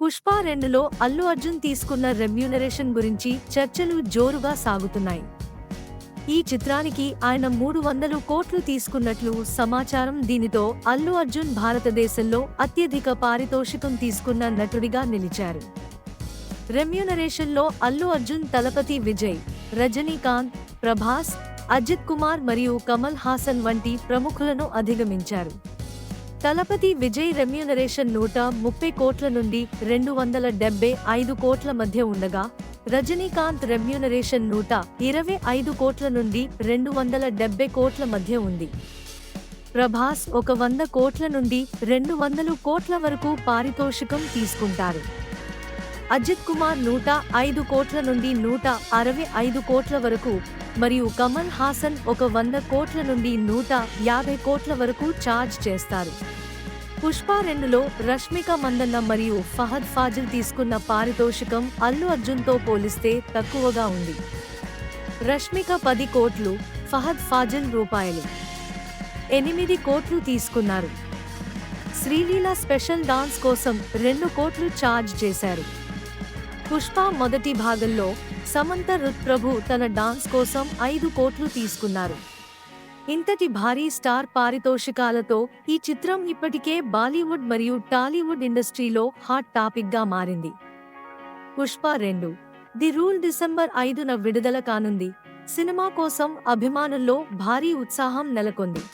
పుష్ప 2లో అల్లు అర్జున్ తీసుకున్న రెమ్యూనరేషన్ గురించి చర్చలు జోరుగా సాగుతున్నాయి. ఈ చిత్రానికి ఆయన 300 కోట్లు తీసుకున్నట్లు సమాచారం. దీనితో అల్లు అర్జున్ భారతదేశంలో అత్యధిక పారితోషికం తీసుకున్న నటుడిగా నిలిచారు. రెమ్యూనరేషన్లో అల్లు అర్జున్ తలపతి విజయ్, రజనీకాంత్, ప్రభాస్, అజిత్ కుమార్ మరియు కమల్ హాసన్ వంటి ప్రముఖులను అధిగమించారు. తలపతి విజయ్ రెమ్యూనరేషన్ 130 కోట్ల నుండి 275 కోట్ల మధ్య ఉండగా, రజనీకాంత్ రెమ్యూనరేషన్ 125 కోట్ల నుండి 270 కోట్ల మధ్య ఉంది. ప్రభాస్ 100 కోట్ల నుండి 200 కోట్ల వరకు పారితోషికం తీసుకుంటారు. అజిత్ కుమార్ 105 కోట్ల నుండి 165 కోట్ల వరకు మరియు కమల్ హాసన్ 100 కోట్ల నుండి 150 కోట్ల వరకు ఛార్జ్ చేస్తారు. పుష్ప 2లో రష్మిక మందన్న మరియు ఫహద్ ఫాజిల్ తీసుకున్న పారితోషికం అల్లు అర్జున్తో పోలిస్తే తక్కువగా ఉంది. రష్మిక 10 కోట్లు, ఫహద్ ఫాజిల్ ₹8 కోట్లు తీసుకున్నారు. శ్రీలీల స్పెషల్ డాన్స్ కోసం 2 కోట్లు ఛార్జ్ చేశారు. పుష్ప మొదటి భాగంలో సమంత రుత్ తన డాన్స్ కోసం 5 కోట్లు తీసుకున్నారు. ఇంతటి భారీ స్టార్ పారితోషికాలతో ఈ చిత్రం ఇప్పటికే బాలీవుడ్ మరియు టాలీవుడ్ ఇండస్ట్రీలో హాట్ టాపిక్గా మారింది. పుష్ప 2 ది రూల్ డిసెంబర్ 5న విడుదల కానుంది. సినిమా కోసం అభిమానుల్లో భారీ ఉత్సాహం నెలకొంది.